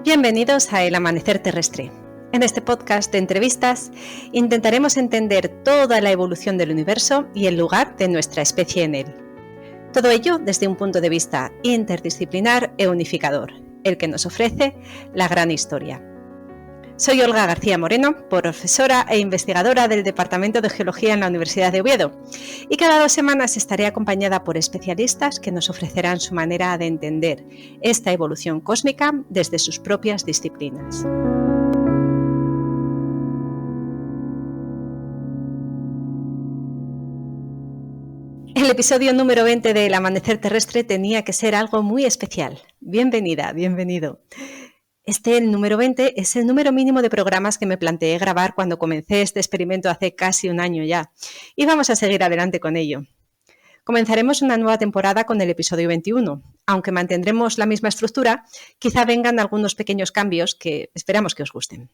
Bienvenidos a El Amanecer Terrestre. En este podcast de entrevistas intentaremos entender toda la evolución del universo y el lugar de nuestra especie en él. Todo ello desde un punto de vista interdisciplinar e unificador, el que nos ofrece la gran historia. Soy Olga García Moreno, profesora e investigadora del Departamento de Geología en la Universidad de Oviedo, y cada 2 semanas estaré acompañada por especialistas que nos ofrecerán su manera de entender esta evolución cósmica desde sus propias disciplinas. El episodio número 20 del Amanecer Terrestre tenía que ser algo muy especial. Bienvenida, bienvenido. El número 20 es el número mínimo de programas que me planteé grabar cuando comencé este experimento hace casi un año ya, y vamos a seguir adelante con ello. Comenzaremos una nueva temporada con el episodio 21. Aunque mantendremos la misma estructura, quizá vengan algunos pequeños cambios que esperamos que os gusten.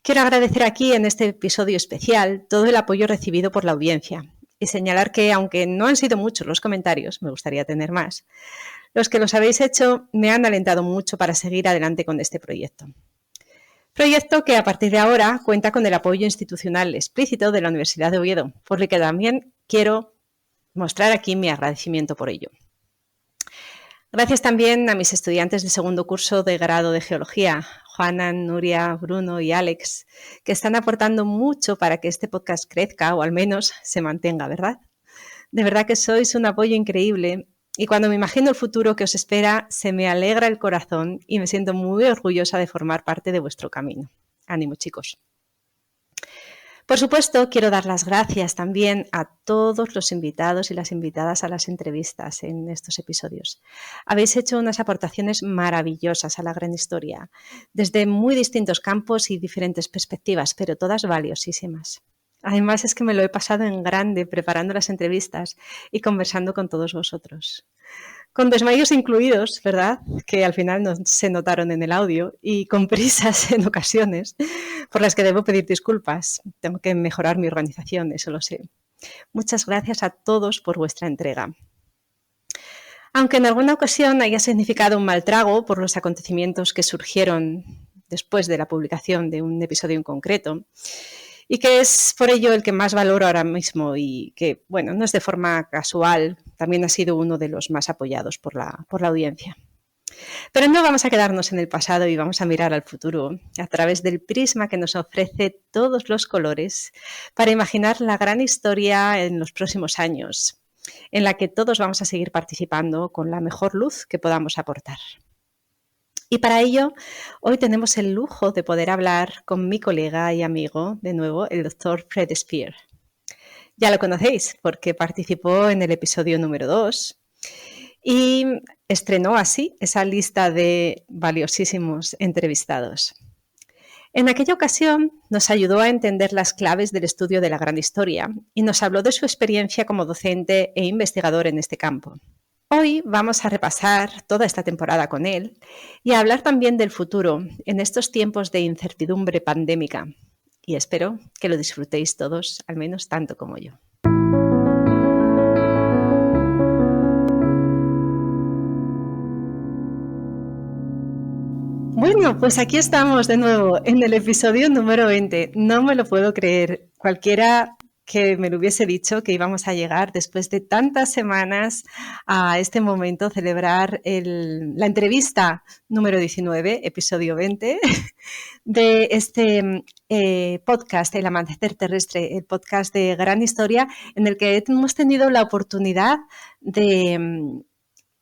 Quiero agradecer aquí en este episodio especial todo el apoyo recibido por la audiencia y señalar que, aunque no han sido muchos los comentarios, me gustaría tener más, los que los habéis hecho me han alentado mucho para seguir adelante con este proyecto. Proyecto que a partir de ahora cuenta con el apoyo institucional explícito de la Universidad de Oviedo, por lo que también quiero mostrar aquí mi agradecimiento por ello. Gracias también a mis estudiantes de segundo curso de grado de Geología, Juana, Nuria, Bruno y Alex, que están aportando mucho para que este podcast crezca o al menos se mantenga, ¿verdad? De verdad que sois un apoyo increíble y cuando me imagino el futuro que os espera, se me alegra el corazón y me siento muy orgullosa de formar parte de vuestro camino. Ánimo, chicos. Por supuesto, quiero dar las gracias también a todos los invitados y las invitadas a las entrevistas en estos episodios. Habéis hecho unas aportaciones maravillosas a la gran historia, desde muy distintos campos y diferentes perspectivas, pero todas valiosísimas. Además, es que me lo he pasado en grande preparando las entrevistas y conversando con todos vosotros. Con desmayos incluidos, ¿verdad? Que al final no se notaron en el audio y con prisas en ocasiones, por las que debo pedir disculpas. Tengo que mejorar mi organización, eso lo sé. Muchas gracias a todos por vuestra entrega. Aunque en alguna ocasión haya significado un mal trago por los acontecimientos que surgieron después de la publicación de un episodio en concreto, y que es por ello el que más valoro ahora mismo y que, bueno, no es de forma casual, también ha sido uno de los más apoyados por la audiencia. Pero no vamos a quedarnos en el pasado y vamos a mirar al futuro a través del prisma que nos ofrece todos los colores para imaginar la gran historia en los próximos años, en la que todos vamos a seguir participando con la mejor luz que podamos aportar. Y para ello, hoy tenemos el lujo de poder hablar con mi colega y amigo, de nuevo, el doctor Fred Spear. Ya lo conocéis porque participó en el episodio número 2 y estrenó así esa lista de valiosísimos entrevistados. En aquella ocasión nos ayudó a entender las claves del estudio de la gran historia y nos habló de su experiencia como docente e investigador en este campo. Hoy vamos a repasar toda esta temporada con él y a hablar también del futuro en estos tiempos de incertidumbre pandémica. Y espero que lo disfrutéis todos, al menos tanto como yo. Bueno, pues aquí estamos de nuevo en el episodio número 20. No me lo puedo creer. Cualquiera que me lo hubiese dicho que íbamos a llegar después de tantas semanas a este momento, celebrar la entrevista número 19, episodio 20, de este podcast, El Amanecer Terrestre, el podcast de Gran Historia, en el que hemos tenido la oportunidad de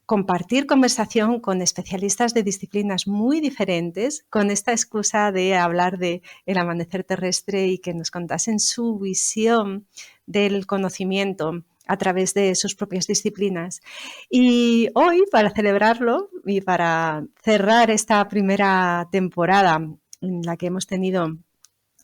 compartir conversación con especialistas de disciplinas muy diferentes con esta excusa de hablar de el amanecer terrestre y que nos contasen su visión del conocimiento a través de sus propias disciplinas. Y hoy, para celebrarlo y para cerrar esta primera temporada en la que hemos tenido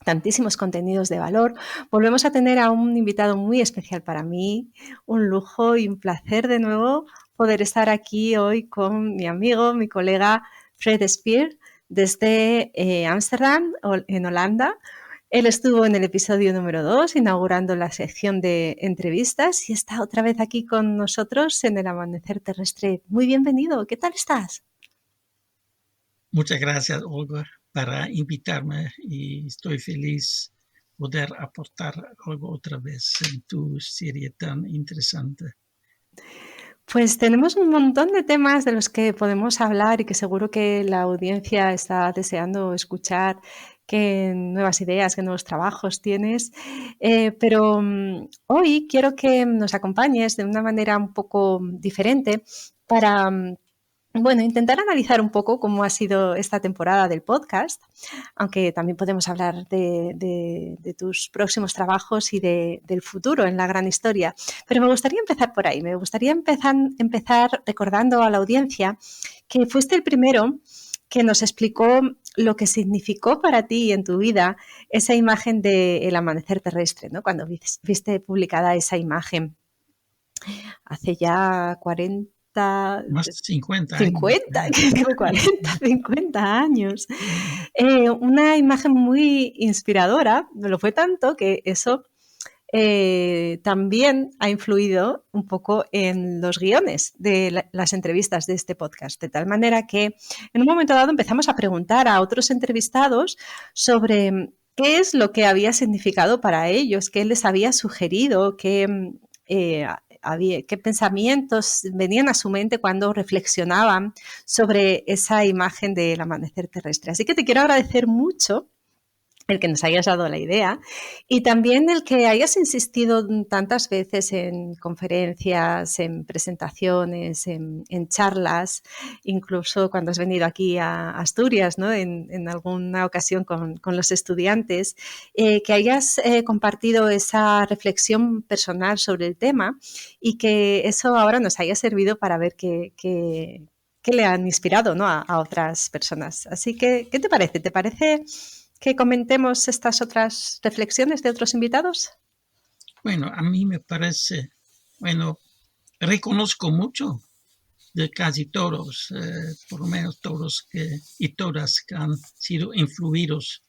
tantísimos contenidos de valor, volvemos a tener a un invitado muy especial para mí, un lujo y un placer de nuevo poder estar aquí hoy con mi amigo, mi colega Fred Spear desde Ámsterdam, en Holanda. Él estuvo en el episodio número 2, inaugurando la sección de entrevistas y está otra vez aquí con nosotros en el Amanecer Terrestre. Muy bienvenido, ¿qué tal estás? Muchas gracias, Olga, para invitarme y estoy feliz poder aportar algo otra vez en tu serie tan interesante. Pues tenemos un montón de temas de los que podemos hablar y que seguro que la audiencia está deseando escuchar qué nuevas ideas, qué nuevos trabajos tienes. Pero hoy quiero que nos acompañes de una manera un poco diferente para bueno, intentar analizar un poco cómo ha sido esta temporada del podcast, aunque también podemos hablar de tus próximos trabajos y del futuro en la gran historia. Pero me gustaría empezar por ahí, me gustaría empezar recordando a la audiencia que fuiste el primero que nos explicó lo que significó para ti en tu vida esa imagen del amanecer terrestre, ¿no? Cuando viste publicada esa imagen hace ya 40 Más de 50 años. 50, 40, 50 años. Una imagen muy inspiradora, lo fue tanto que eso también ha influido un poco en los guiones de las entrevistas de este podcast, de tal manera que en un momento dado empezamos a preguntar a otros entrevistados sobre qué es lo que había significado para ellos, qué les había sugerido, qué pensamientos venían a su mente cuando reflexionaban sobre esa imagen del amanecer terrestre. Así que te quiero agradecer mucho el que nos hayas dado la idea y también el que hayas insistido tantas veces en conferencias, en presentaciones, en charlas, incluso cuando has venido aquí a Asturias, ¿no? en alguna ocasión con los estudiantes, que hayas compartido esa reflexión personal sobre el tema y que eso ahora nos haya servido para ver que le han inspirado, ¿no? a otras personas. Así que, ¿qué te parece? ¿Te parece que comentemos estas otras reflexiones de otros invitados? Bueno, a mí me parece, bueno, reconozco mucho de casi todos, por lo menos todos y todas que han sido influidos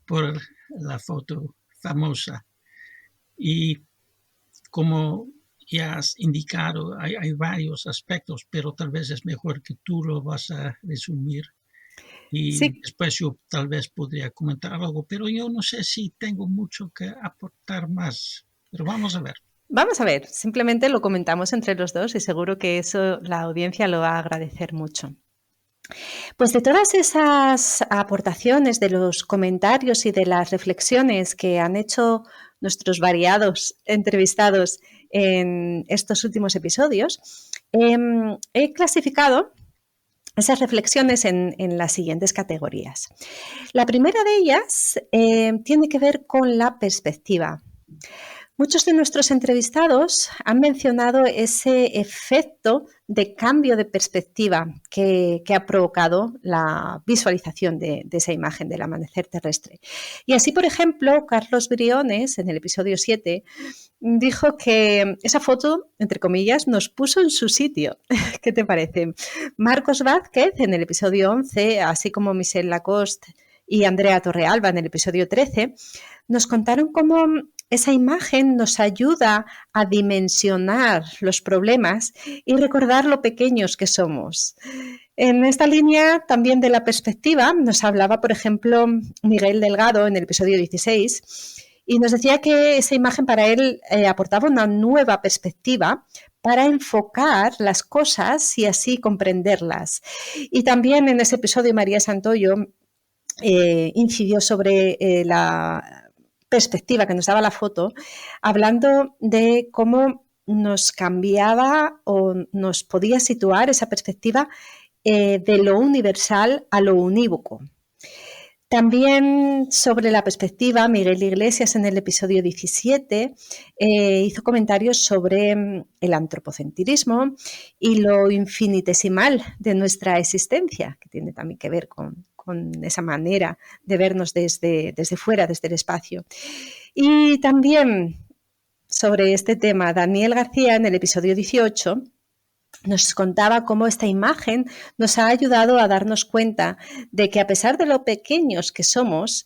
por la foto famosa. Y como ya has indicado, hay varios aspectos, pero tal vez es mejor que tú lo vas a resumir. Y Sí, después yo tal vez podría comentar algo, pero yo no sé si tengo mucho que aportar más. Pero vamos a ver. vamos a ver, simplemente lo comentamos entre los dos y seguro que eso la audiencia lo va a agradecer mucho. Pues de todas esas aportaciones, de los comentarios y de las reflexiones que han hecho nuestros variados entrevistados en estos últimos episodios, he clasificado esas reflexiones en las siguientes categorías. La primera de ellas tiene que ver con la perspectiva. Muchos de nuestros entrevistados han mencionado ese efecto de cambio de perspectiva que ha provocado la visualización de esa imagen del amanecer terrestre. Y así, por ejemplo, Carlos Briones, en el episodio 7, dijo que esa foto, entre comillas, nos puso en su sitio. ¿Qué te parece? Marcos Vázquez, en el episodio 11, así como Michelle Lacoste y Andrea Torrealba, en el episodio 13, nos contaron cómo esa imagen nos ayuda a dimensionar los problemas y recordar lo pequeños que somos. En esta línea también de la perspectiva nos hablaba, por ejemplo, Miguel Delgado en el episodio 16 y nos decía que esa imagen para él aportaba una nueva perspectiva para enfocar las cosas y así comprenderlas. Y también en ese episodio María Santoyo incidió sobre la perspectiva que nos daba la foto, hablando de cómo nos cambiaba o nos podía situar esa perspectiva de lo universal a lo unívoco. También sobre la perspectiva, Miguel Iglesias en el episodio 17 hizo comentarios sobre el antropocentrismo y lo infinitesimal de nuestra existencia, que tiene también que ver con esa manera de vernos desde fuera, desde el espacio. Y también sobre este tema, Daniel García en el episodio 18 nos contaba cómo esta imagen nos ha ayudado a darnos cuenta de que a pesar de lo pequeños que somos,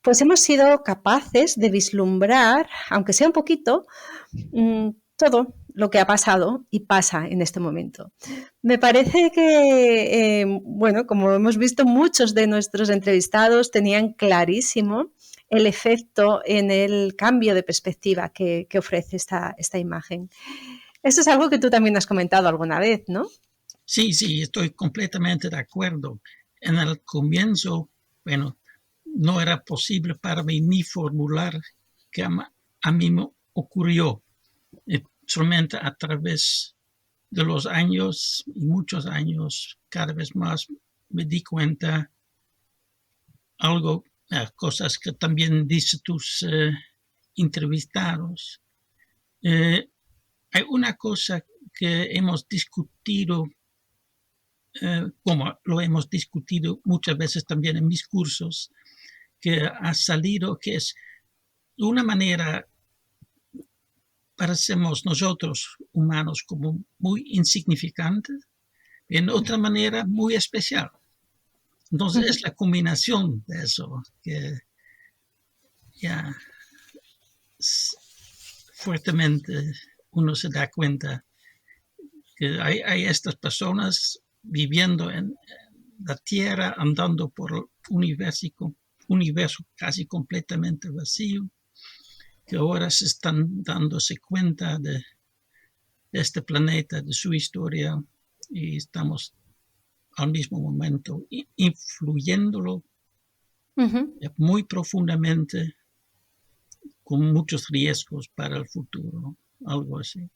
pues hemos sido capaces de vislumbrar, aunque sea un poquito, todo lo que ha pasado y pasa en este momento. Me parece que, bueno, como hemos visto, muchos de nuestros entrevistados tenían clarísimo el efecto en el cambio de perspectiva que ofrece esta imagen. Eso es algo que tú también has comentado alguna vez, ¿no? Sí, sí, estoy completamente de acuerdo. En el comienzo, bueno, no era posible para mí ni formular que a mí me ocurrió. Solamente a través de los años y muchos años, cada vez más me di cuenta algo, cosas que también dicen tus entrevistados. Hay una cosa que hemos discutido, como lo hemos discutido muchas veces también en mis cursos, que ha salido, que es de una manera parecemos nosotros humanos como muy insignificantes, y en otra manera muy especial. Entonces es la combinación de eso que ya fuertemente uno se da cuenta que hay estas personas viviendo en la Tierra, andando por el universo casi completamente vacío, que ahora se están dándose cuenta de este planeta, de su historia, y estamos al mismo momento influyéndolo muy profundamente, con muchos riesgos para el futuro, algo así.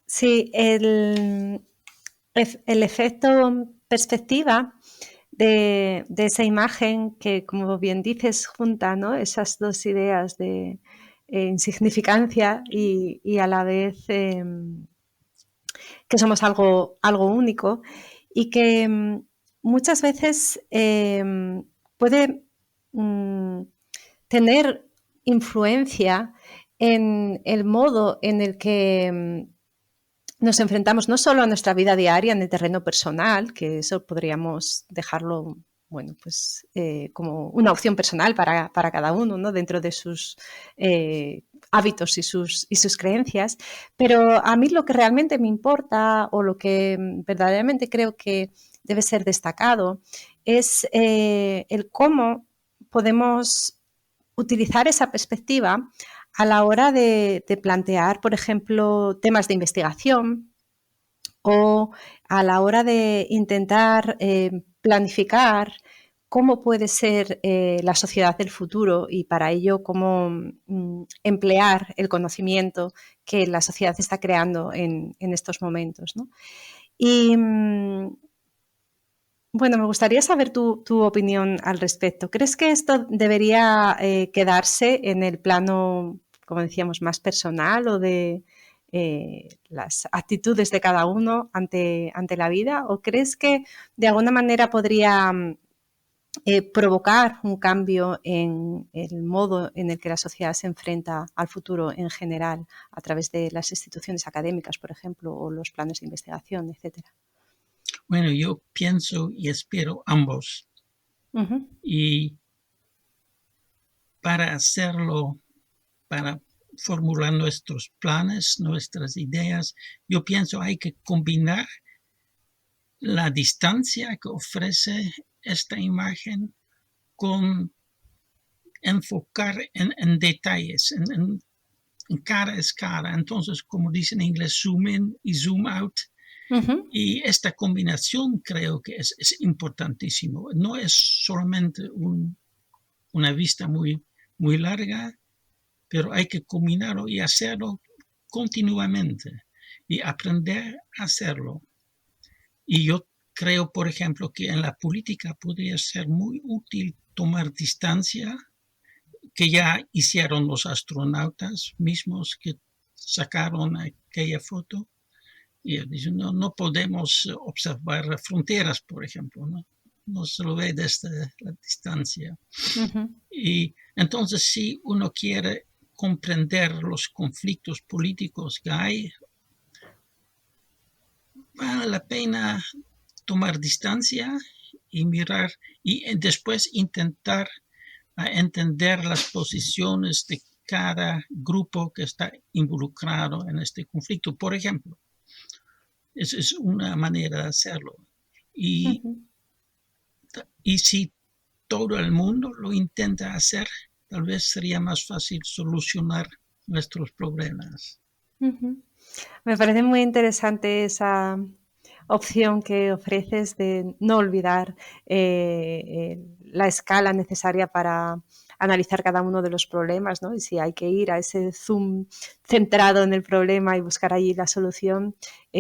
Sí, el efecto perspectiva de esa imagen que, como bien dices, junta, ¿no?, esas dos ideas de insignificancia y a la vez que somos algo único y que muchas veces puede tener influencia en el modo en el que nos enfrentamos no solo a nuestra vida diaria en el terreno personal, que eso podríamos dejarlo, bueno, pues como una opción personal para cada uno, ¿no?, dentro de sus hábitos y sus creencias, pero a mí lo que realmente me importa o lo que verdaderamente creo que debe ser destacado es el cómo podemos utilizar esa perspectiva a la hora de plantear, por ejemplo, temas de investigación o a la hora de intentar planificar cómo puede ser la sociedad del futuro y para ello cómo emplear el conocimiento que la sociedad está creando en estos momentos, ¿no? Y bueno, me gustaría saber tu opinión al respecto. ¿Crees que esto debería quedarse en el plano, como decíamos, más personal o de las actitudes de cada uno ante la vida? ¿O crees que de alguna manera podría provocar un cambio en el modo en el que la sociedad se enfrenta al futuro en general a través de las instituciones académicas, por ejemplo, o los planes de investigación, etcétera? Bueno, yo pienso y espero ambos. Y para hacerlo, para formular nuestros planes, nuestras ideas, yo pienso hay que combinar la distancia que ofrece esta imagen con enfocar en detalles, en cada escala. Entonces, como dicen en inglés, zoom in y zoom out. Y esta combinación creo que es importantísimo. No es solamente una vista muy, muy larga, pero hay que combinarlo y hacerlo continuamente y aprender a hacerlo. Y yo creo, por ejemplo, que en la política podría ser muy útil tomar distancia, que ya hicieron los astronautas mismos que sacaron aquella foto. Y dicen, no podemos observar fronteras, por ejemplo, no se lo ve desde la distancia. Y entonces, si uno quiere comprender los conflictos políticos que hay, vale la pena tomar distancia y mirar y después intentar entender las posiciones de cada grupo que está involucrado en este conflicto. Por ejemplo, es una manera de hacerlo. Y, y si todo el mundo lo intenta hacer, tal vez sería más fácil solucionar nuestros problemas. Me parece muy interesante esa opción que ofreces de no olvidar la escala necesaria para analizar cada uno de los problemas, ¿no? Y si hay que ir a ese zoom centrado en el problema y buscar allí la solución,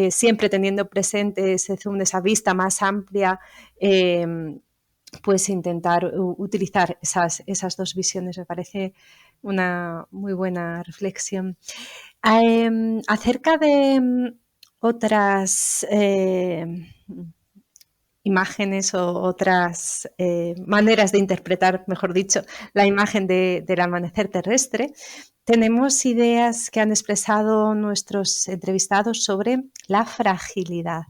siempre teniendo presente ese zoom, esa vista más amplia, pues intentar utilizar esas dos visiones. Me parece una muy buena reflexión. Acerca de otras imágenes o otras maneras de interpretar, mejor dicho, la imagen del amanecer terrestre, tenemos ideas que han expresado nuestros entrevistados sobre la fragilidad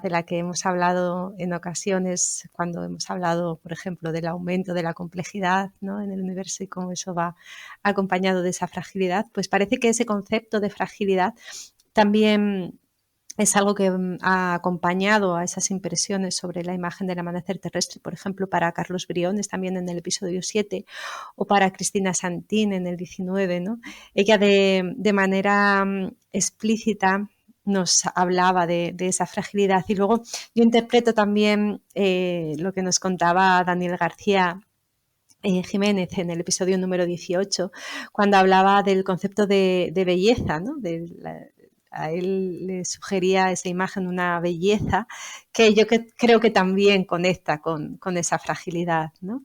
de la que hemos hablado en ocasiones cuando hemos hablado, por ejemplo, del aumento de la complejidad, ¿no?, en el universo y cómo eso va acompañado de esa fragilidad. Pues parece que ese concepto de fragilidad también es algo que ha acompañado a esas impresiones sobre la imagen del amanecer terrestre, por ejemplo, para Carlos Briones también en el episodio 7 o para Cristina Santín en el 19, ¿no? Ella de manera explícita nos hablaba de esa fragilidad. Y luego yo interpreto también lo que nos contaba Daniel García Jiménez en el episodio número 18, cuando hablaba del concepto de belleza, ¿no? A él le sugería esa imagen, una belleza, que yo creo que también conecta con esa fragilidad, ¿no?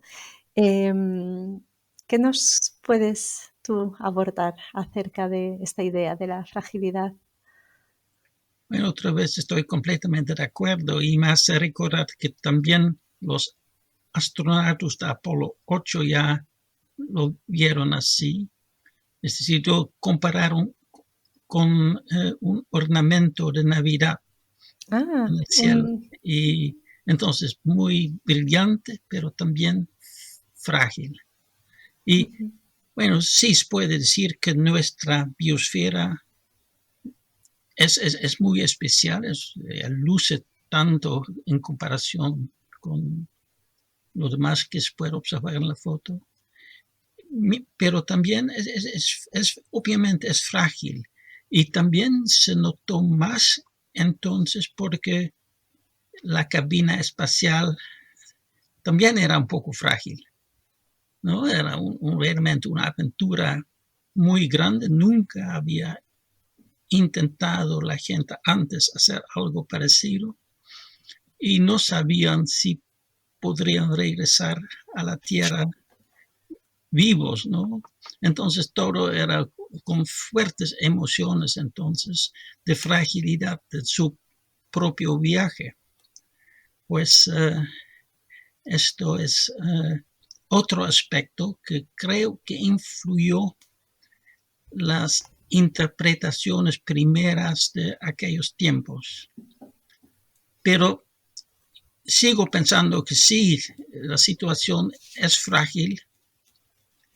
¿Qué nos puedes tú abordar acerca de esta idea de la fragilidad? Bueno, otra vez estoy completamente de acuerdo y me hace recordar que también los astronautas de Apolo 8 ya lo vieron así. Es decir, yo compararon con un ornamento de Navidad en el cielo. Y entonces muy brillante, pero también frágil. Y bueno, sí se puede decir que nuestra biosfera es muy especial, luce tanto en comparación con lo demás que se puede observar en la foto, pero también obviamente es frágil y también se notó más entonces porque la cabina espacial también era un poco frágil, ¿no? Era realmente una aventura muy grande, nunca había intentado la gente antes hacer algo parecido y no sabían si podrían regresar a la Tierra vivos, ¿no? Entonces todo era con fuertes emociones entonces de fragilidad de su propio viaje. Pues esto es otro aspecto que creo que influyó las interpretaciones primeras de aquellos tiempos. Pero sigo pensando que sí, la situación es frágil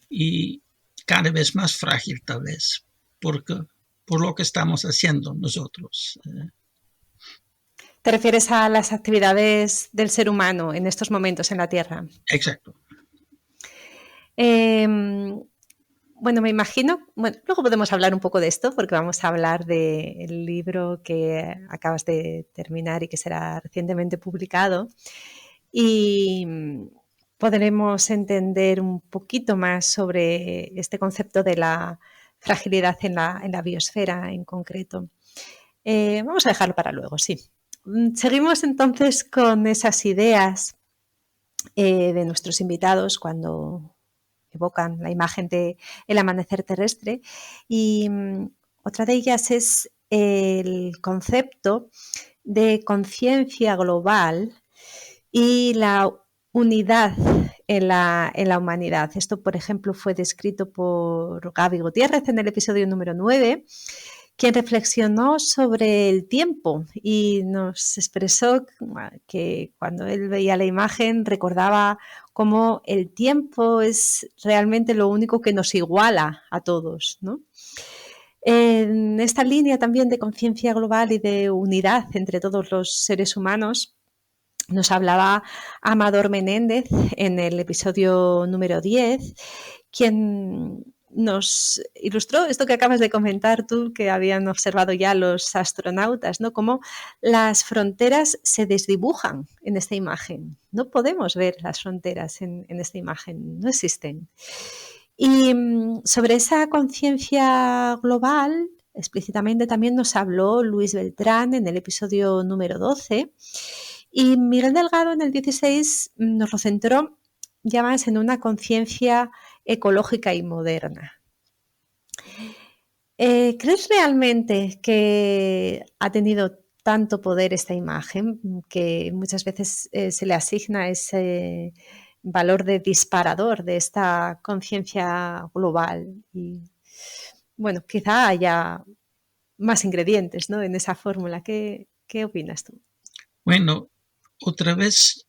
y cada vez más frágil tal vez, por lo que estamos haciendo nosotros. ¿Te refieres a las actividades del ser humano en estos momentos en la Tierra? Exacto. Bueno, me imagino, bueno, luego podemos hablar un poco de esto porque vamos a hablar del libro que acabas de terminar y que será recientemente publicado y podremos entender un poquito más sobre este concepto de la fragilidad en la biosfera en concreto. Vamos a dejarlo para luego, sí. Seguimos entonces con esas ideas de nuestros invitados cuando evocan la imagen del amanecer terrestre y otra de ellas es el concepto de conciencia global y la unidad en la humanidad. Esto, por ejemplo, fue descrito por Gaby Gutiérrez en el episodio número 9, quien reflexionó sobre el tiempo y nos expresó que cuando él veía la imagen recordaba cómo el tiempo es realmente lo único que nos iguala a todos, ¿no? En esta línea también de conciencia global y de unidad entre todos los seres humanos, nos hablaba Amador Menéndez en el episodio número 10, quien nos ilustró esto que acabas de comentar tú, que habían observado ya los astronautas, ¿no? Cómo las fronteras se desdibujan en esta imagen. No podemos ver las fronteras en esta imagen, no existen. Y sobre esa conciencia global, explícitamente también nos habló Luis Beltrán en el episodio número 12 y Miguel Delgado en el 16 nos lo centró ya más en una conciencia ecológica y moderna. ¿Crees realmente que ha tenido tanto poder esta imagen que muchas veces se le asigna ese valor de disparador de esta conciencia global? Y bueno, quizá haya más ingredientes, ¿no?, en esa fórmula. ¿Qué opinas tú? Bueno, otra vez,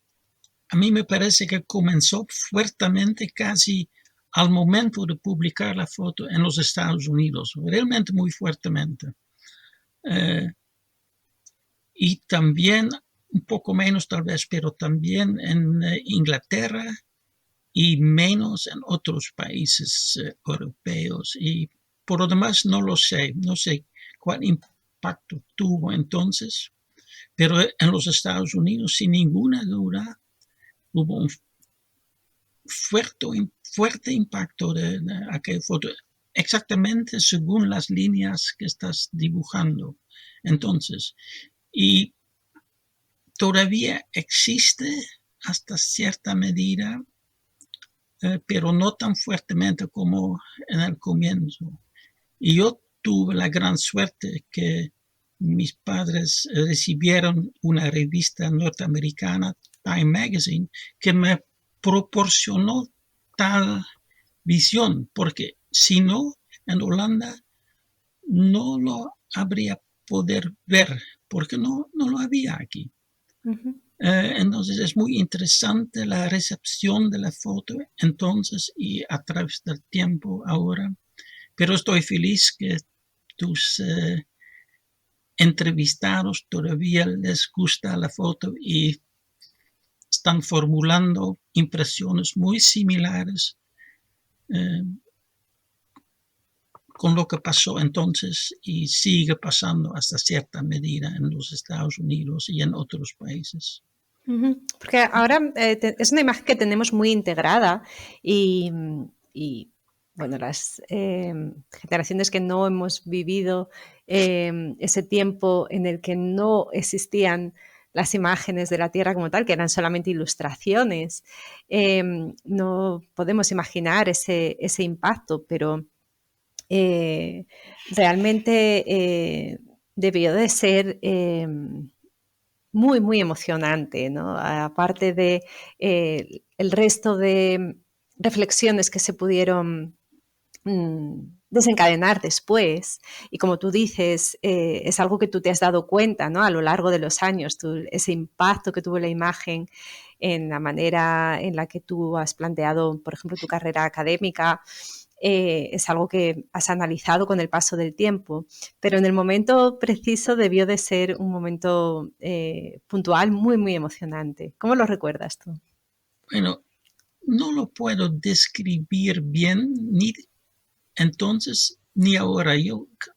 a mí me parece que comenzó fuertemente casi al momento de publicar la foto en los Estados Unidos, realmente muy fuertemente. Y también, un poco menos tal vez, pero también en Inglaterra y menos en otros países europeos. Y por lo demás no lo sé, no sé cuál impacto tuvo entonces, pero en los Estados Unidos sin ninguna duda hubo un fuerte impacto de aquella foto, exactamente según las líneas que estás dibujando. Entonces, y todavía existe hasta cierta medida, pero no tan fuertemente como en el comienzo. Y yo tuve la gran suerte que mis padres recibieron una revista norteamericana, Time Magazine, que me proporcionó tal visión, porque si no, en Holanda no lo habría poder ver, porque no lo había aquí. Uh-huh. Entonces es muy interesante la recepción de la foto entonces y a través del tiempo ahora, pero estoy feliz que tus entrevistados todavía les gusta la foto y están formulando impresiones muy similares con lo que pasó entonces y sigue pasando hasta cierta medida en los Estados Unidos y en otros países. Porque ahora es una imagen que tenemos muy integrada y bueno, las generaciones que no hemos vivido ese tiempo en el que no existían las imágenes de la Tierra como tal, que eran solamente ilustraciones, no podemos imaginar ese impacto, pero realmente debió de ser muy, muy emocionante, ¿no? Aparte de el resto de reflexiones que se pudieron desencadenar después, y como tú dices, es algo que tú te has dado cuenta, ¿no?, a lo largo de los años, ese impacto que tuvo la imagen en la manera en la que tú has planteado, por ejemplo, tu carrera académica. Es algo que has analizado con el paso del tiempo, pero en el momento preciso debió de ser un momento puntual muy, muy emocionante. ¿Cómo lo recuerdas tú? Bueno, no lo puedo describir bien ni entonces ni ahora.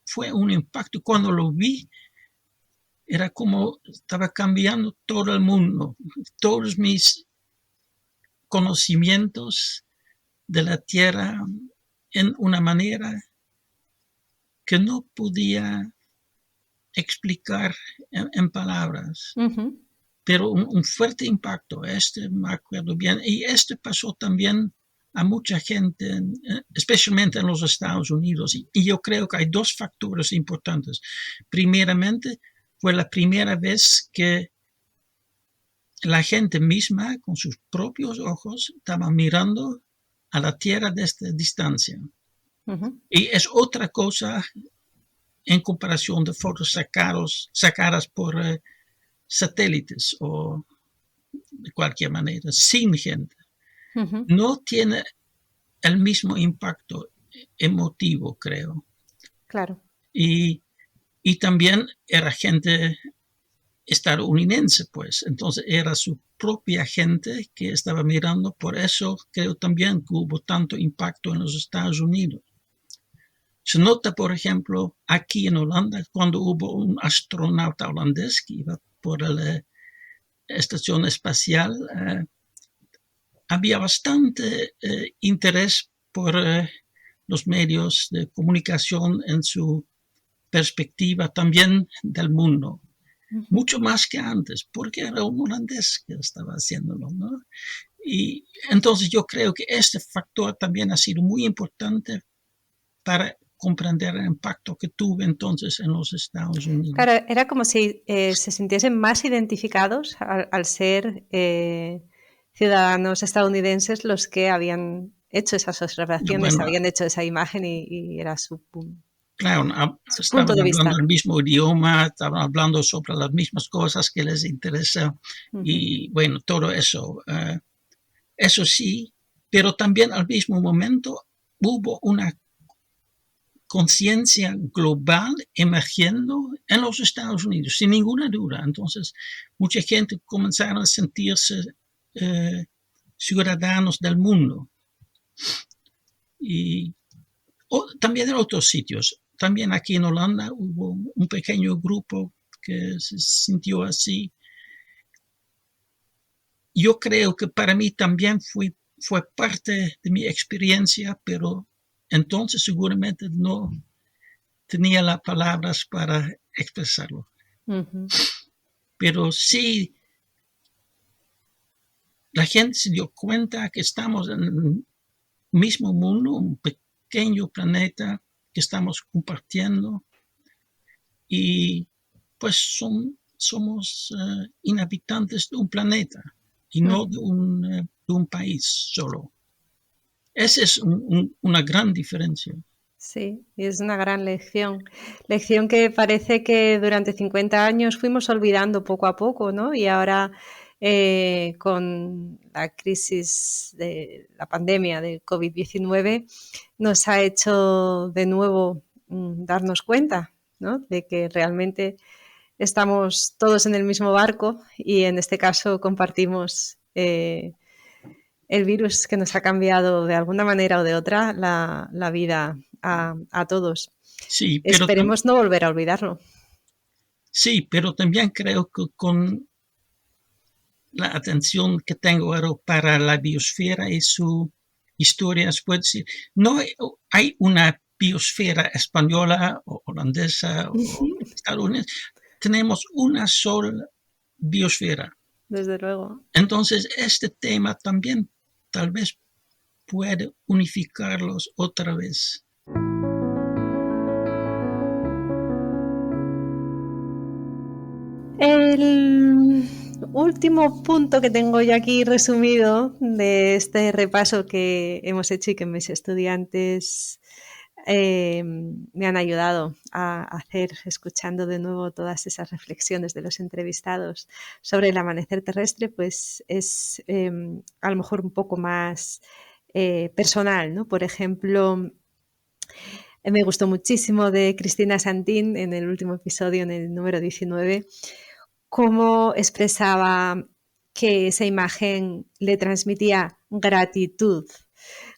Fue un impacto. Cuando lo vi, era como estaba cambiando todo el mundo. Todos mis conocimientos de la Tierra en una manera que no podía explicar en palabras. Uh-huh. Pero un fuerte impacto, me acuerdo bien. Y pasó también a mucha gente, especialmente en los Estados Unidos. Y yo creo que hay dos factores importantes. Primeramente, fue la primera vez que la gente misma, con sus propios ojos, estaba mirando a la Tierra desde distancia. Uh-huh. Y es otra cosa en comparación de fotos sacadas por satélites o de cualquier manera, sin gente. Ujú. No tiene el mismo impacto emotivo, creo. Claro. Y, y también era gente estadounidense, pues. Entonces era su propia gente que estaba mirando. Por eso creo también que hubo tanto impacto en los Estados Unidos. Se nota, por ejemplo, aquí en Holanda, cuando hubo un astronauta holandés que iba por la estación espacial, había bastante interés por los medios de comunicación en su perspectiva también del mundo. Ujú. Mucho más que antes, porque era un holandés que estaba haciéndolo, ¿no? Y entonces yo creo que este factor también ha sido muy importante para comprender el impacto que tuvo entonces en los Estados Unidos. Claro, era como si se sintiesen más identificados al ser ciudadanos estadounidenses los que habían hecho esas observaciones, Bueno, habían hecho esa imagen y era claro, su punto estaban de hablando vista. el mismo idioma, estaban hablando sobre las mismas cosas que les interesa Ujú. y bueno, todo eso. Eso sí, pero también al mismo momento hubo una conciencia global emergiendo en los Estados Unidos, sin ninguna duda. Entonces, mucha gente comenzaron a sentirse ciudadanos del mundo. Y también en otros sitios. También aquí en Holanda hubo un pequeño grupo que se sintió así. Yo creo que para mí también fue parte de mi experiencia, pero entonces seguramente no tenía las palabras para expresarlo. Ujú. Pero sí, la gente se dio cuenta que estamos en el mismo mundo, un pequeño planeta que estamos compartiendo y pues somos inhabitantes de un planeta y no Ujú. de un país solo. Esa es una gran diferencia. Sí, y es una gran lección. Lección que parece que durante 50 años fuimos olvidando poco a poco, ¿no? Y ahora con la crisis de la pandemia de COVID-19 nos ha hecho de nuevo darnos cuenta, ¿no? De que realmente estamos todos en el mismo barco y en este caso compartimos el virus que nos ha cambiado de alguna manera o de otra la vida a todos. Sí, Esperemos no volver a olvidarlo. sí, pero también creo que con la atención que tengo ahora para la biosfera y su historia, puedo decir, no hay una biosfera española o holandesa o estadounidense, tenemos una sola biosfera. Desde luego. Entonces, este tema también tal vez puede unificarlos otra vez. El último punto que tengo yo aquí resumido de este repaso que hemos hecho y que mis estudiantes me han ayudado a hacer, escuchando de nuevo todas esas reflexiones de los entrevistados sobre el amanecer terrestre, pues es a lo mejor un poco más personal, ¿no? Por ejemplo, me gustó muchísimo de Cristina Santín en el último episodio, en el número 19, cómo expresaba que esa imagen le transmitía gratitud.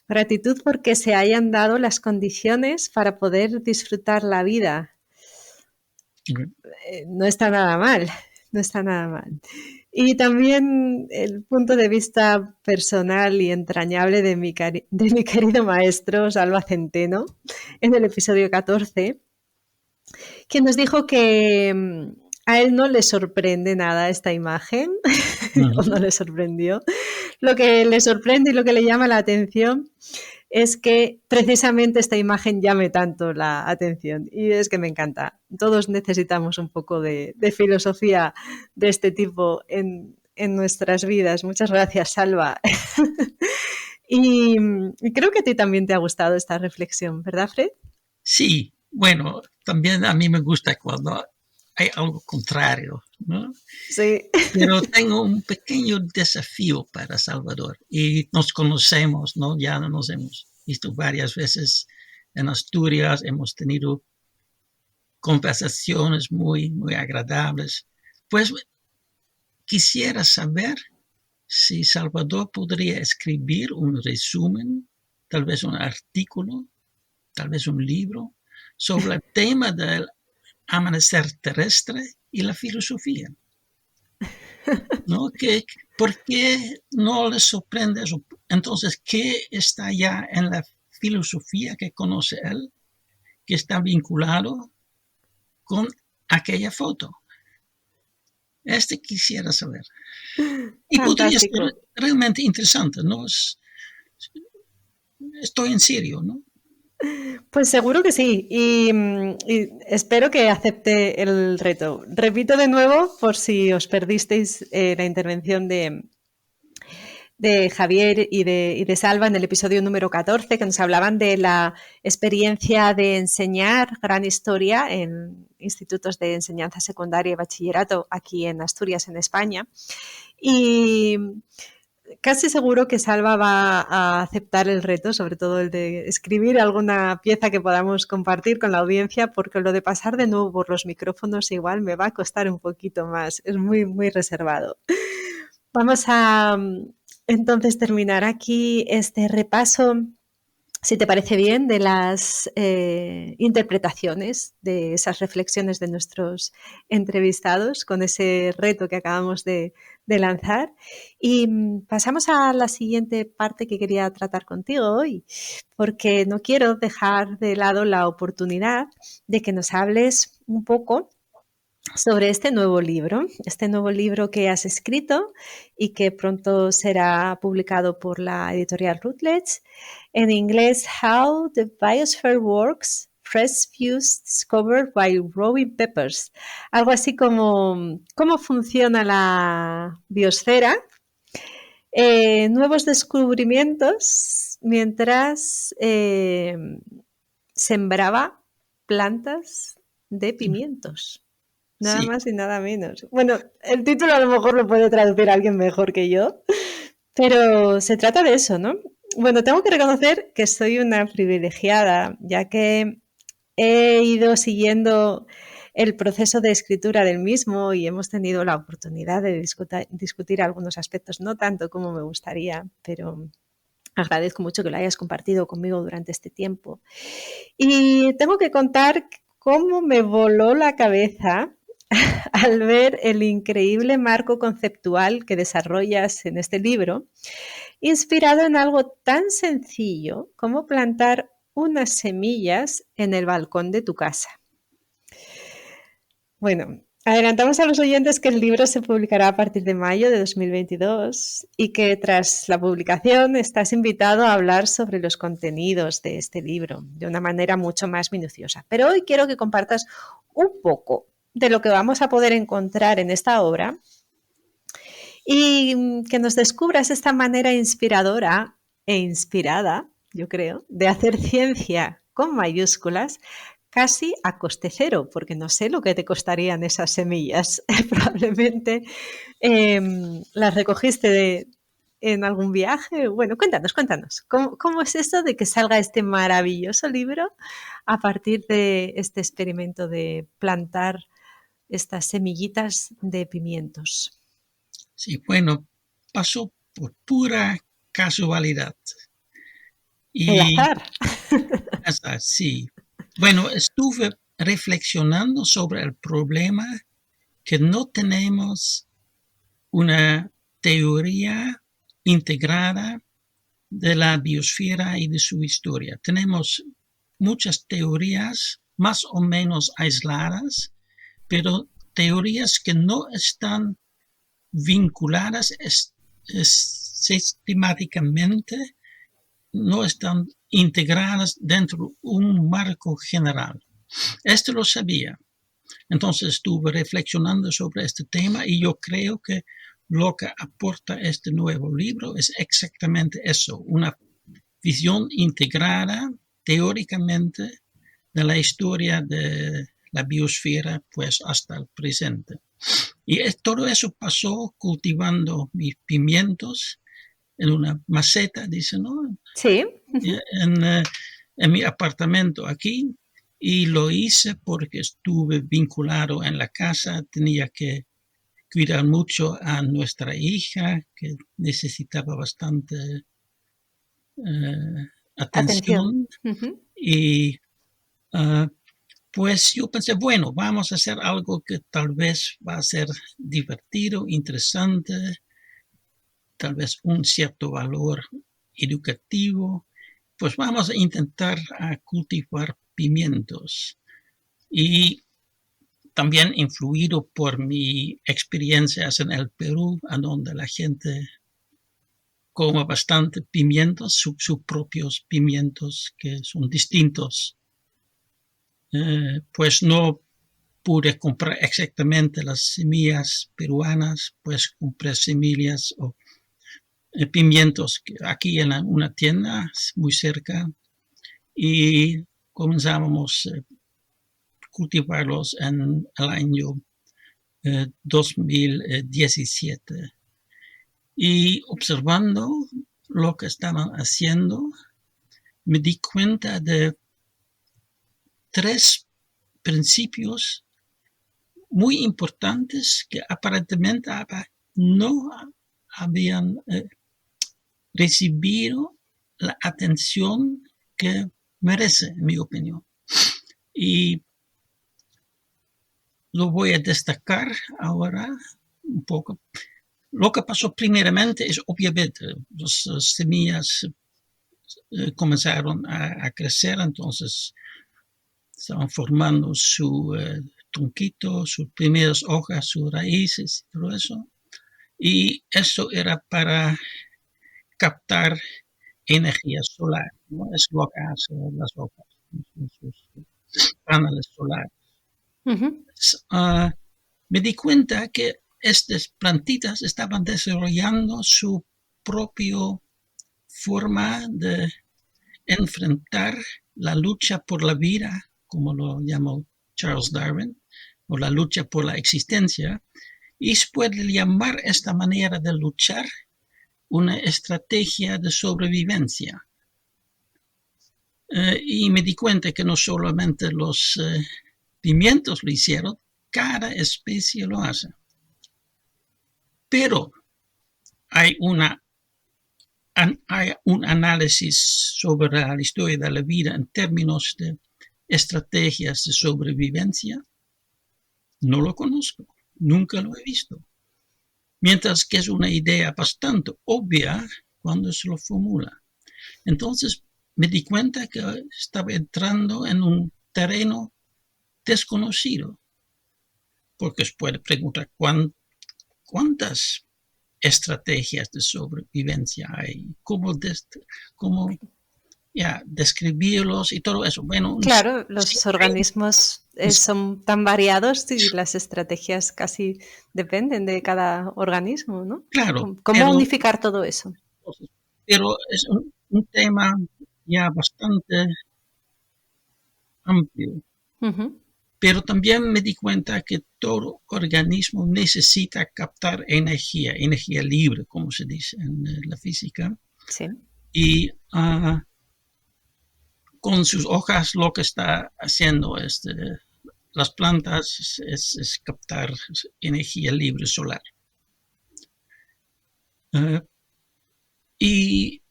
Gratitud porque se hayan dado las condiciones para poder disfrutar la vida. No está nada mal, no está nada mal. Y también el punto de vista personal y entrañable de mi querido maestro Salva Centeno en el episodio 14, que nos dijo que a él no le sorprende nada esta imagen, o no le sorprendió. Lo que le sorprende y lo que le llama la atención es que precisamente esta imagen llame tanto la atención. Y es que me encanta. Todos necesitamos un poco de filosofía de este tipo en nuestras vidas. Muchas gracias, Salva. y creo que a ti también te ha gustado esta reflexión, ¿verdad, Fred? Sí, Bueno, también a mí me gusta cuando hay algo contrario, ¿no? Sí. Pero tengo un pequeño desafío para Salvador y nos conocemos, ¿no? Ya nos hemos visto varias veces en Asturias, hemos tenido conversaciones muy agradables. Pues quisiera saber si Salvador podría escribir un resumen, tal vez un artículo, tal vez un libro, sobre el tema del amanecer terrestre y la filosofía, ¿no? ¿Por qué no les sorprende eso? Entonces, ¿qué está ya en la filosofía que conoce él, que está vinculado con aquella foto? Quisiera saber. Y podría ser Fantástico. realmente interesante, ¿no? Estoy en serio, ¿no? Pues seguro que sí, y espero que acepte el reto. Repito de nuevo, por si os perdisteis la intervención de Javier y de Salva en el episodio número 14, que nos hablaban de la experiencia de enseñar gran historia en institutos de enseñanza secundaria y bachillerato aquí en Asturias, en España. Y casi seguro que Salva va a aceptar el reto, sobre todo el de escribir alguna pieza que podamos compartir con la audiencia, porque lo de pasar de nuevo por los micrófonos igual me va a costar un poquito más. Es muy reservado. Vamos a entonces terminar aquí este repaso, si te parece bien, de las interpretaciones de esas reflexiones de nuestros entrevistados con ese reto que acabamos de lanzar. Y pasamos a la siguiente parte que quería tratar contigo hoy, porque no quiero dejar de lado la oportunidad de que nos hables un poco sobre este nuevo libro que has escrito y que pronto será publicado por la editorial Routledge. En inglés, How the Biosphere Works, Fresh Views Discovered by Robin Peppers. Algo así como cómo funciona la biosfera, nuevos descubrimientos mientras sembraba plantas de pimientos. Nada Sí, más y nada menos. Bueno, el título a lo mejor lo puede traducir alguien mejor que yo, pero se trata de eso, ¿no? Bueno, tengo que reconocer que soy una privilegiada, ya que he ido siguiendo el proceso de escritura del mismo y hemos tenido la oportunidad de discutir algunos aspectos, no tanto como me gustaría, pero agradezco mucho que lo hayas compartido conmigo durante este tiempo. Y tengo que contar cómo me voló la cabeza al ver el increíble marco conceptual que desarrollas en este libro, inspirado en algo tan sencillo como plantar unas semillas en el balcón de tu casa. Bueno, adelantamos a los oyentes que el libro se publicará a partir de mayo de 2022 y que tras la publicación estás invitado a hablar sobre los contenidos de este libro de una manera mucho más minuciosa. Pero hoy quiero que compartas un poco de lo que vamos a poder encontrar en esta obra y que nos descubras esta manera inspiradora e inspirada, yo creo, de hacer ciencia con mayúsculas casi a coste cero, porque no sé lo que te costarían esas semillas. Probablemente las recogiste en algún viaje. Bueno, cuéntanos, ¿cómo es eso de que salga este maravilloso libro a partir de este experimento de plantar estas semillitas de pimientos? sí, bueno, pasó por pura casualidad. El Y azar. hasta sí. Bueno, estuve reflexionando sobre el problema que no tenemos una teoría integrada de la biosfera y de su historia. Tenemos muchas teorías más o menos aisladas, pero teorías que no están vinculadas sistemáticamente, no están integradas dentro de un marco general. Esto lo sabía. Entonces estuve reflexionando sobre este tema y yo creo que lo que aporta este nuevo libro es exactamente eso, una visión integrada teóricamente de la historia de la biosfera, pues hasta el presente. Y todo eso pasó cultivando mis pimientos en una maceta, dice, ¿no? Sí. En mi apartamento aquí. Y lo hice porque estuve vinculado en la casa, tenía que cuidar mucho a nuestra hija, que necesitaba bastante Atención. atención. Y pues yo pensé, bueno, vamos a hacer algo que tal vez va a ser divertido, interesante, tal vez un cierto valor educativo. Pues vamos a intentar cultivar pimientos. Y también influido por mi experiencias en el Perú, a donde la gente come bastante pimientos, sus propios pimientos que son distintos. Pues no pude comprar exactamente las semillas peruanas, pues compré semillas o pimientos aquí en una tienda muy cerca y comenzamos a cultivarlos en el año 2017. Y observando lo que estaban haciendo, me di cuenta de 3 principios muy importantes que aparentemente no habían recibido la atención que merece, en mi opinión. Y lo voy a destacar ahora un poco. Lo que pasó primeramente es, obviamente, las semillas comenzaron a crecer, entonces estaban formando su tronquito, sus primeras hojas, sus raíces y todo eso. Y eso era para captar energía solar, ¿no? Es lo que hacen las hojas, sus paneles solares. Me di cuenta que estas plantitas estaban desarrollando su propia forma de enfrentar la lucha por la vida, como lo llamó Charles Darwin, o la lucha por la existencia, y se puede llamar esta manera de luchar una estrategia de sobrevivencia. Y me di cuenta que no solamente los pimientos lo hicieron, cada especie lo hace. Pero hay un análisis sobre la historia de la vida en términos de estrategias de sobrevivencia. No lo conozco, nunca lo he visto. Mientras que es una idea bastante obvia cuando se lo formula. Entonces me di cuenta que estaba entrando en un terreno desconocido, porque se puede preguntar cuántas estrategias de sobrevivencia hay, cómo describirlos y todo eso. Bueno, claro, los organismos son tan variados y las estrategias casi dependen de cada organismo, ¿no? Claro, ¿Cómo unificar todo eso? Pero es un tema ya bastante amplio. Pero también me di cuenta que todo organismo necesita captar energía libre, como se dice en la física. Sí. Y con sus hojas lo que está haciendo las plantas es captar energía libre solar. Y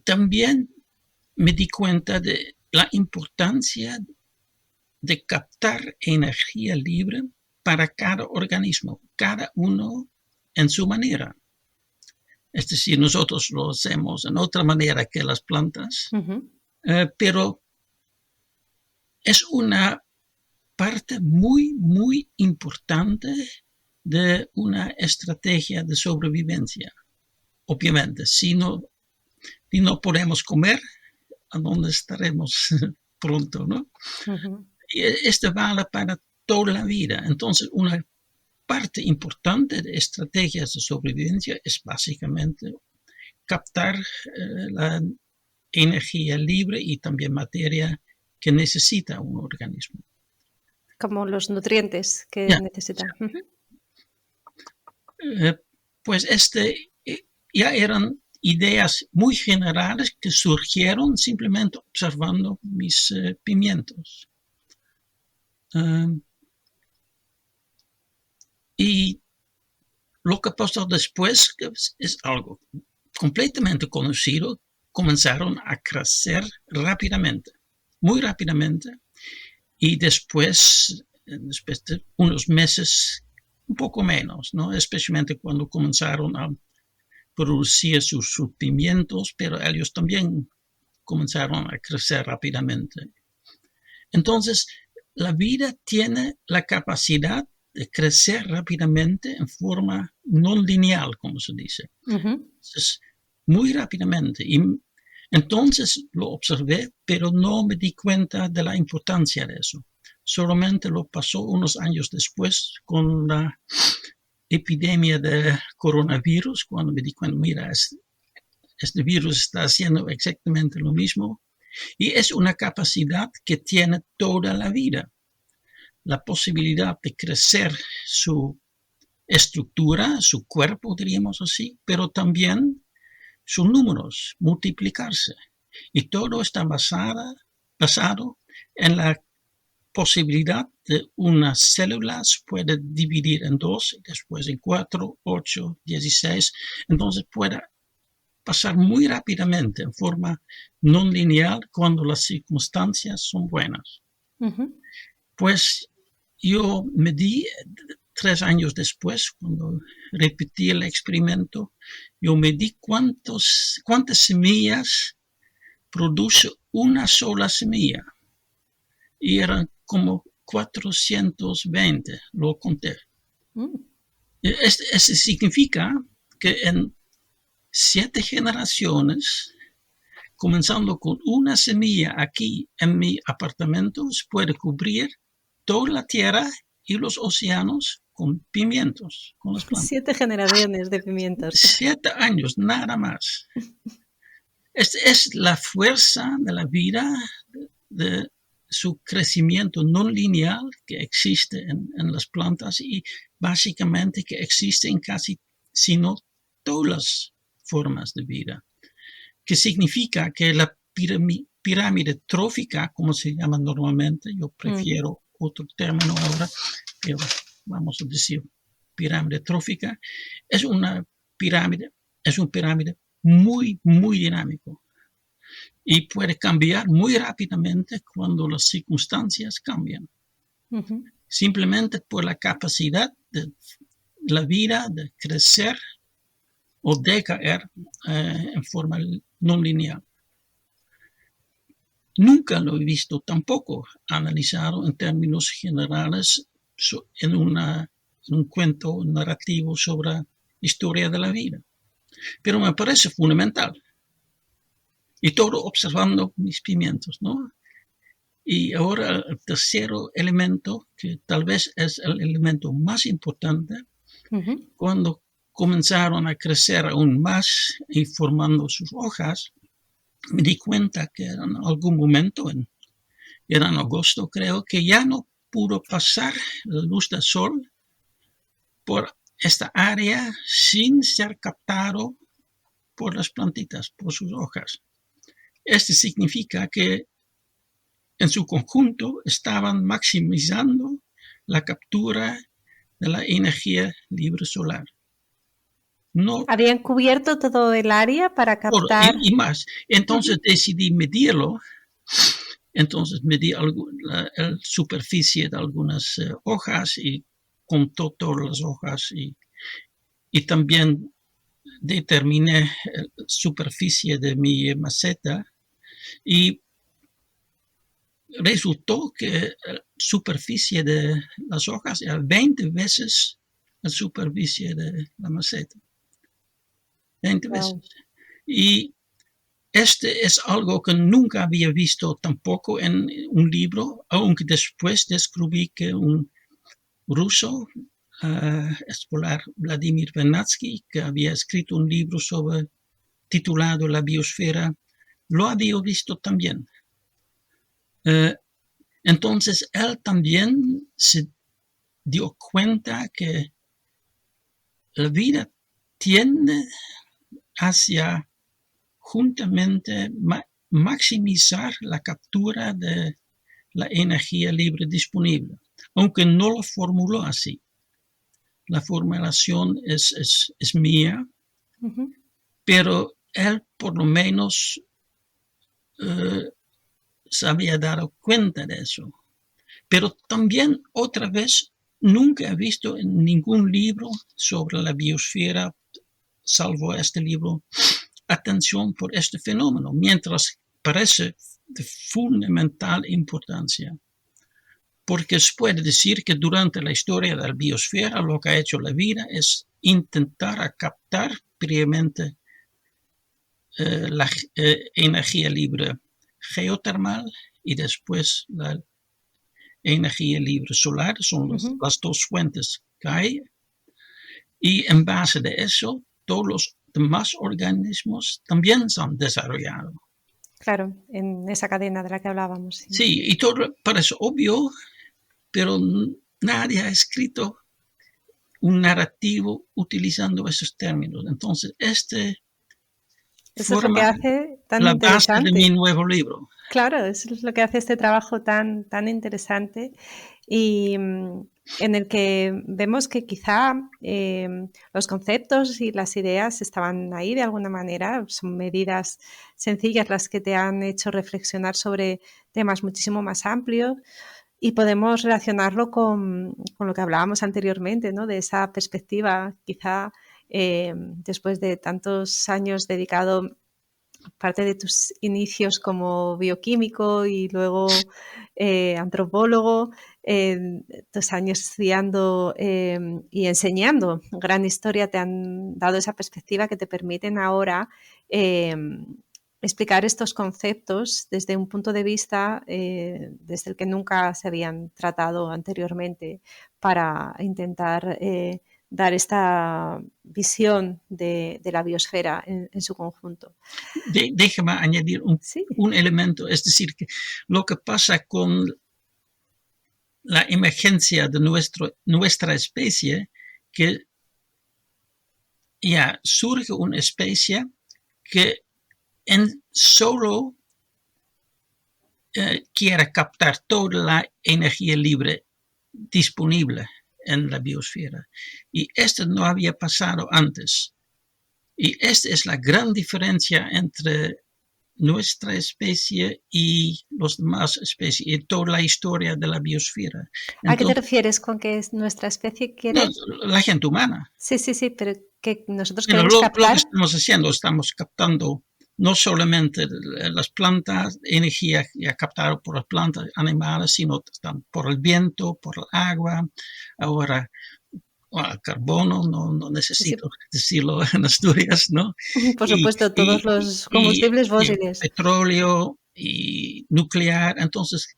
también me di cuenta de la importancia de captar energía libre para cada organismo, cada uno en su manera. Es decir, nosotros lo hacemos en otra manera que las plantas, pero es una parte muy, muy importante de una estrategia de sobrevivencia. Obviamente, si no podemos comer, ¿a dónde estaremos pronto, no? Y esto vale para toda la vida. Entonces, una parte importante de estrategias de sobrevivencia es básicamente captar la energía libre y también materia que necesita un organismo. Como los nutrientes que necesita. Pues ya eran ideas muy generales que surgieron simplemente observando mis pimientos. Y lo que pasó después es algo completamente conocido. Comenzaron a crecer rápidamente, muy rápidamente, y después de unos meses, un poco menos, ¿no? Especialmente cuando comenzaron a producir sus pimientos, pero ellos también comenzaron a crecer rápidamente. Entonces, la vida tiene la capacidad de crecer rápidamente en forma no lineal, como se dice. Entonces, muy rápidamente. Y entonces lo observé, pero no me di cuenta de la importancia de eso. Solamente lo pasó unos años después con la epidemia de coronavirus, cuando me di cuenta, mira, este virus está haciendo exactamente lo mismo. Y es una capacidad que tiene toda la vida. La posibilidad de crecer su estructura, su cuerpo, diríamos así, pero también sus números, multiplicarse. Y todo está basado en la posibilidad de unas células puede dividir en 2, después en 4, 8, 16. Entonces puede pasar muy rápidamente en forma no lineal cuando las circunstancias son buenas. Pues yo me di 3 años después, cuando repetí el experimento, yo me di cuántas semillas produce una sola semilla. Y eran como 420, lo conté. Eso significa que en 7 generaciones, comenzando con una semilla aquí en mi apartamento, puede cubrir toda la tierra y los océanos con pimientos, con las plantas. 7 generaciones de pimientos. 7 años, nada más. Es la fuerza de la vida, de su crecimiento no lineal que existe en las plantas y básicamente que existe en casi, sino todas las formas de vida. Que significa que la pirámide trófica, como se llama normalmente, yo prefiero otro término ahora, pero vamos a decir pirámide trófica, es un pirámide muy, muy dinámico y puede cambiar muy rápidamente cuando las circunstancias cambian. Simplemente por la capacidad de la vida de crecer o decaer en forma no lineal. Nunca lo he visto tampoco analizado en términos generales en un cuento narrativo sobre la historia de la vida. Pero me parece fundamental. Y todo observando mis pimientos, ¿no? Y ahora el tercer elemento, que tal vez es el elemento más importante, cuando comenzaron a crecer aún más y formando sus hojas, me di cuenta que en algún momento, era en agosto creo, que ya no pudo pasar la luz del sol por esta área sin ser captado por las plantitas, por sus hojas. Esto significa que en su conjunto estaban maximizando la captura de la energía libre solar. No, ¿habían cubierto todo el área para captar? y más. Entonces decidí medirlo. Entonces medí la superficie de algunas hojas y contó todas las hojas y también determiné la superficie de mi maceta y resultó que la superficie de las hojas era 20 veces la superficie de la maceta. 20 veces. Y este es algo que nunca había visto tampoco en un libro, aunque después descubrí que un ruso, escolar Vladimir Vernadsky, que había escrito un libro titulado La biosfera lo había visto también. Entonces él también se dio cuenta que la vida tiende hacia juntamente maximizar la captura de la energía libre disponible, aunque no lo formuló así. La formulación es mía, pero él por lo menos se había dado cuenta de eso. Pero también otra vez nunca he visto en ningún libro sobre la biosfera, salvo este libro, atención por este fenómeno, mientras parece de fundamental importancia. Porque se puede decir que durante la historia de la biosfera lo que ha hecho la vida es intentar captar previamente la energía libre geotermal y después la energía libre solar, son las dos fuentes que hay. Y en base de eso, todos los demás organismos también se han desarrollado. Claro, en esa cadena de la que hablábamos. Sí, sí, y todo parece obvio, pero nadie ha escrito un narrativo utilizando esos términos. Entonces, eso es lo que hace tan la interesante. base de mi nuevo libro. Claro, eso es lo que hace este trabajo tan interesante y en el que vemos que quizá los conceptos y las ideas estaban ahí de alguna manera, son medidas sencillas las que te han hecho reflexionar sobre temas muchísimo más amplios y podemos relacionarlo con lo que hablábamos anteriormente, ¿no? De esa perspectiva quizá después de tantos años dedicado parte de tus inicios como bioquímico y luego antropólogo, tus años estudiando y enseñando gran historia te han dado esa perspectiva que te permiten ahora explicar estos conceptos desde un punto de vista desde el que nunca se habían tratado anteriormente para intentar dar esta visión de la biosfera en su conjunto. Déjame añadir un elemento, es decir, que lo que pasa con la emergencia de nuestra especie, que ya surge una especie que solo quiere captar toda la energía libre disponible en la biosfera. Y esto no había pasado antes. Y esta es la gran diferencia entre nuestra especie y las demás especies y toda la historia de la biosfera. Entonces, ¿a qué te refieres con que es nuestra especie quiere? No, la gente humana. Sí, pero que nosotros queremos captar. Lo que estamos haciendo, estamos captando no solamente las plantas, energía ya captada por las plantas, animales, sino por el viento, por el agua. Ahora, carbono, no necesito decirlo en Asturias, ¿no? Por supuesto, todos los combustibles fósiles. Petróleo y nuclear, entonces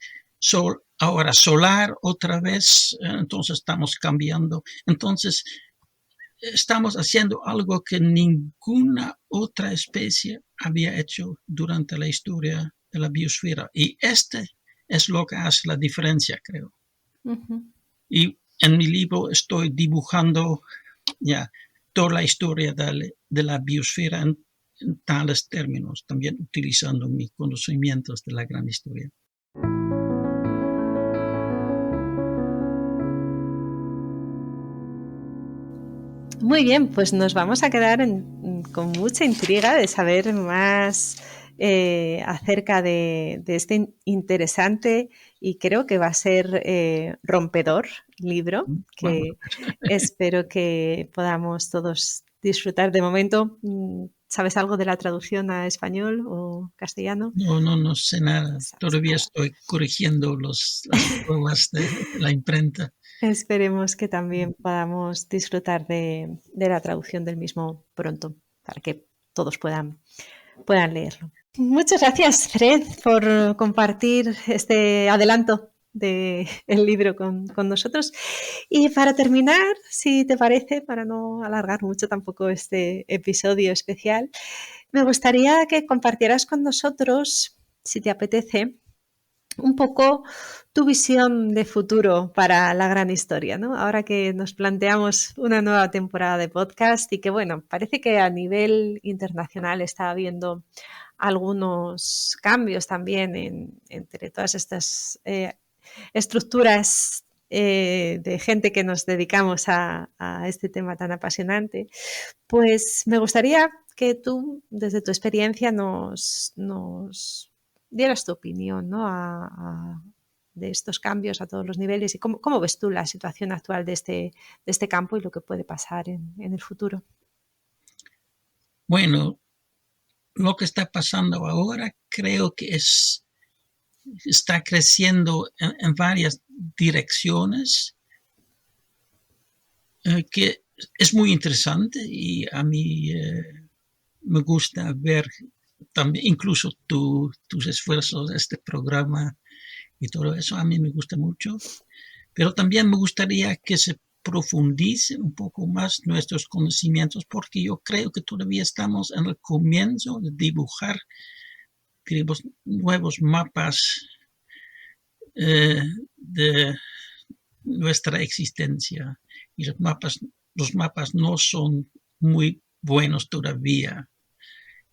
ahora solar otra vez, entonces estamos cambiando. Entonces, estamos haciendo algo que ninguna otra especie había hecho durante la historia de la biosfera. Y es lo que hace la diferencia, creo. Y en mi libro estoy dibujando toda la historia de la biosfera en tales términos, también utilizando mis conocimientos de la gran historia. Muy bien, pues nos vamos a quedar con mucha intriga de saber más acerca de este interesante y creo que va a ser rompedor libro que espero que podamos todos disfrutar. De momento, ¿sabes algo de la traducción a español o castellano? No sé nada. Todavía estoy corrigiendo las pruebas de la imprenta. Esperemos que también podamos disfrutar de la traducción del mismo pronto, para que todos puedan leerlo. Muchas gracias, Fred, por compartir este adelanto del libro con nosotros. Y para terminar, si te parece, para no alargar mucho tampoco este episodio especial, me gustaría que compartieras con nosotros, si te apetece, un poco tu visión de futuro para la gran historia, ¿no? Ahora que nos planteamos una nueva temporada de podcast y que, bueno, parece que a nivel internacional está habiendo algunos cambios también entre todas estas estructuras de gente que nos dedicamos a este tema tan apasionante, pues me gustaría que tú, desde tu experiencia, nos dieras tu opinión, ¿no? De estos cambios a todos los niveles y cómo ves tú la situación actual de este campo y lo que puede pasar en el futuro. Bueno, lo que está pasando ahora creo que está creciendo en varias direcciones, que es muy interesante y a mí me gusta ver también incluso tus esfuerzos, este programa y todo eso, a mí me gusta mucho, pero también me gustaría que se profundice un poco más nuestros conocimientos, porque yo creo que todavía estamos en el comienzo de dibujar, digamos, nuevos mapas de nuestra existencia. Y los mapas no son muy buenos todavía.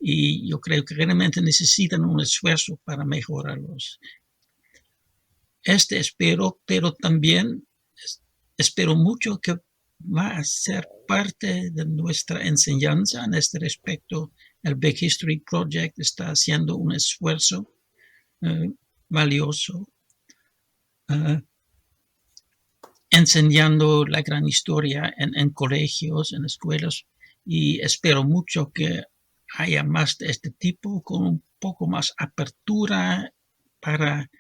Y yo creo que realmente necesitan un esfuerzo para mejorarlos. Espero, pero también espero mucho que va a ser parte de nuestra enseñanza en este respecto. El Big History Project está haciendo un esfuerzo valioso, enseñando la gran historia en colegios, en escuelas, y espero mucho que haya más de este tipo, con un poco más apertura para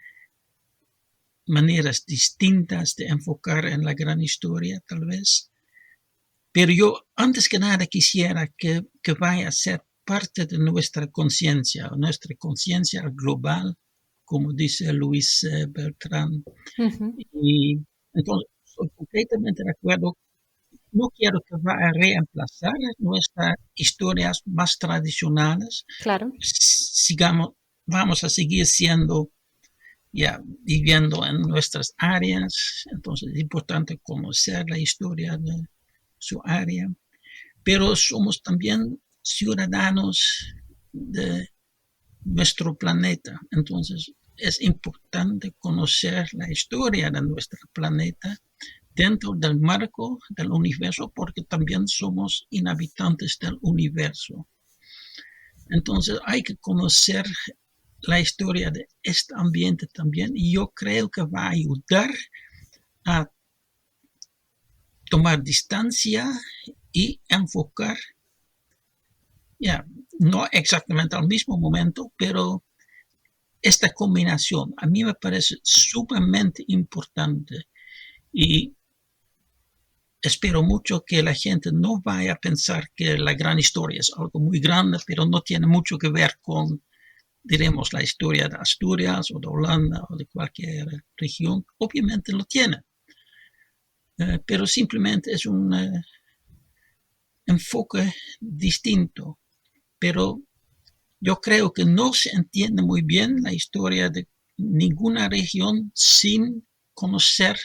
maneras distintas de enfocar en la gran historia, tal vez. Pero yo, antes que nada, quisiera que vaya a ser parte de nuestra conciencia global, como dice Luis Bertrand. Y entonces, estoy completamente de acuerdo. No quiero que vaya a reemplazar nuestras historias más tradicionales. Claro. Vamos a seguir siendo, ya viviendo en nuestras áreas, entonces es importante conocer la historia de su área, pero somos también ciudadanos de nuestro planeta, entonces es importante conocer la historia de nuestro planeta dentro del marco del universo, porque también somos inhabitantes del universo. Entonces hay que conocer la historia de este ambiente también, y yo creo que va a ayudar a tomar distancia y enfocar, ya, no exactamente al mismo momento, pero esta combinación a mí me parece sumamente importante, y espero mucho que la gente no vaya a pensar que la gran historia es algo muy grande, pero no tiene mucho que ver con, diremos, la historia de Asturias o de Holanda o de cualquier región. Obviamente lo tiene, pero simplemente es un enfoque distinto. Pero yo creo que no se entiende muy bien la historia de ninguna región sin conocer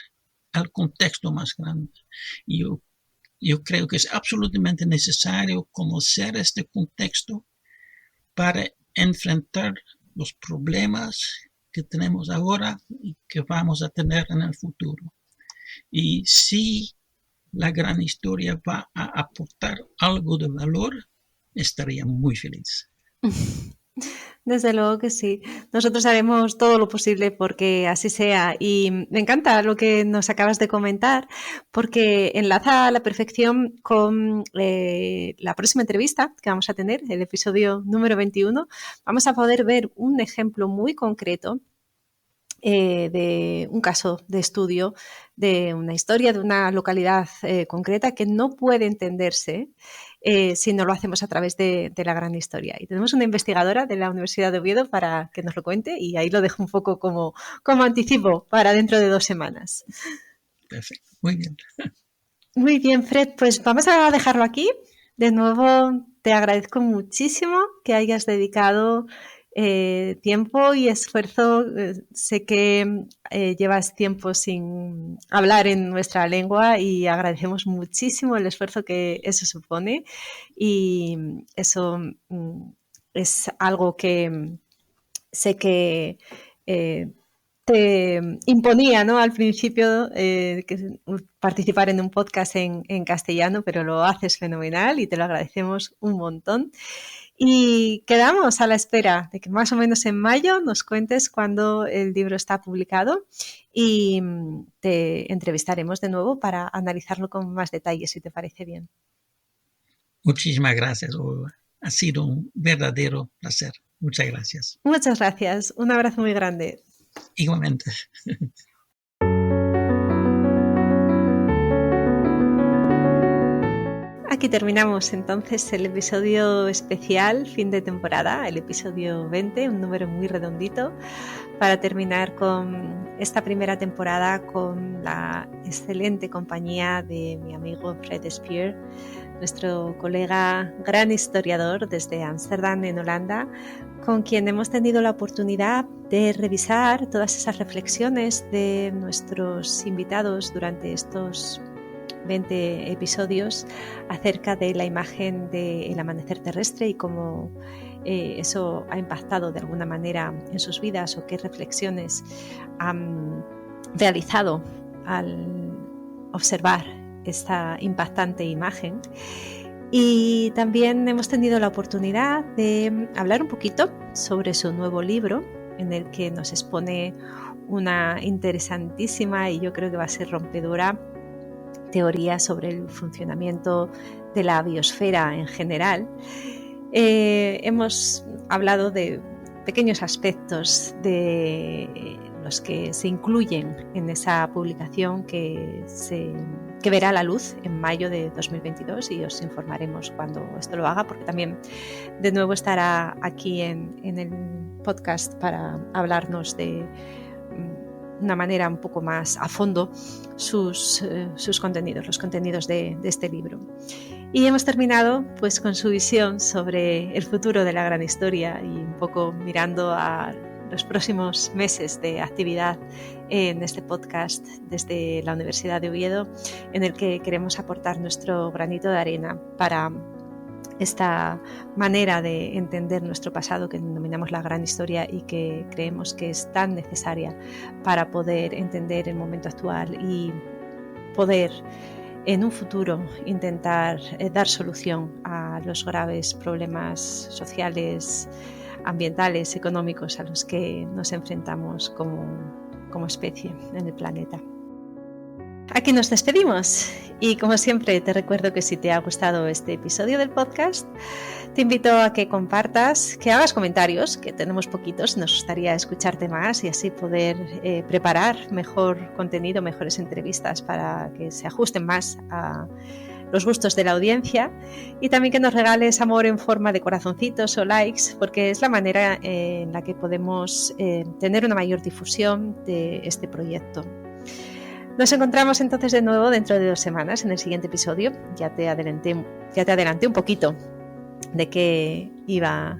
el contexto más grande. Y yo creo que es absolutamente necesario conocer este contexto para enfrentar los problemas que tenemos ahora y que vamos a tener en el futuro. Y si la gran historia va a aportar algo de valor, estaría muy feliz. Desde luego que sí. Nosotros haremos todo lo posible porque así sea. Y me encanta lo que nos acabas de comentar porque enlaza a la perfección con la próxima entrevista que vamos a tener, el episodio número 21. Vamos a poder ver un ejemplo muy concreto de un caso de estudio, de una historia de una localidad concreta que no puede entenderse si no lo hacemos a través de la gran historia. Y tenemos una investigadora de la Universidad de Oviedo para que nos lo cuente y ahí lo dejo un poco como anticipo para dentro de 2 semanas. Perfecto, muy bien. Muy bien, Fred, pues vamos a dejarlo aquí. De nuevo, te agradezco muchísimo que hayas dedicado tiempo y esfuerzo. Sé que llevas tiempo sin hablar en nuestra lengua y agradecemos muchísimo el esfuerzo que eso supone y eso es algo que sé que te imponía, ¿no? Al principio participar en un podcast en castellano, pero lo haces fenomenal y te lo agradecemos un montón. Y quedamos a la espera de que más o menos en mayo nos cuentes cuándo el libro está publicado y te entrevistaremos de nuevo para analizarlo con más detalle, si te parece bien. Muchísimas gracias. Ha sido un verdadero placer. Muchas gracias. Muchas gracias. Un abrazo muy grande. Igualmente. Aquí terminamos entonces el episodio especial, fin de temporada, el episodio 20, un número muy redondito, para terminar con esta primera temporada con la excelente compañía de mi amigo Fred Speer, nuestro colega gran historiador desde Ámsterdam, en Holanda, con quien hemos tenido la oportunidad de revisar todas esas reflexiones de nuestros invitados durante estos 20 episodios acerca de la imagen del amanecer terrestre y cómo eso ha impactado de alguna manera en sus vidas o qué reflexiones han realizado al observar esta impactante imagen. Y también hemos tenido la oportunidad de hablar un poquito sobre su nuevo libro, en el que nos expone una interesantísima y yo creo que va a ser rompedora teoría sobre el funcionamiento de la biosfera en general. Hemos hablado de pequeños aspectos de los que se incluyen en esa publicación que verá la luz en mayo de 2022 y os informaremos cuando esto lo haga, porque también de nuevo estará aquí en el podcast para hablarnos de una manera un poco más a fondo sus contenidos, los contenidos de este libro. Y hemos terminado pues con su visión sobre el futuro de la gran historia y un poco mirando a los próximos meses de actividad en este podcast desde la Universidad de Oviedo, en el que queremos aportar nuestro granito de arena para esta manera de entender nuestro pasado que denominamos la gran historia y que creemos que es tan necesaria para poder entender el momento actual y poder en un futuro intentar dar solución a los graves problemas sociales, ambientales, económicos a los que nos enfrentamos como especie en el planeta. Aquí nos despedimos y como siempre te recuerdo que si te ha gustado este episodio del podcast, te invito a que compartas, que hagas comentarios, que tenemos poquitos, nos gustaría escucharte más y así poder preparar mejor contenido, mejores entrevistas para que se ajusten más a los gustos de la audiencia, y también que nos regales amor en forma de corazoncitos o likes, porque es la manera en la que podemos tener una mayor difusión de este proyecto. Nos encontramos entonces de nuevo dentro de 2 semanas en el siguiente episodio. Ya te adelanté un poquito de que iba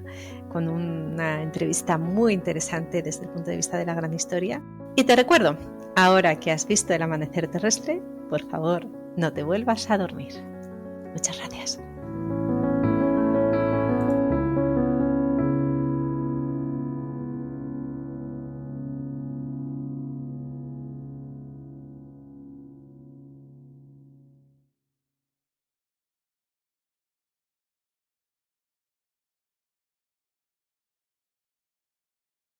con una entrevista muy interesante desde el punto de vista de la gran historia. Y te recuerdo, ahora que has visto el amanecer terrestre, por favor, no te vuelvas a dormir. Muchas gracias.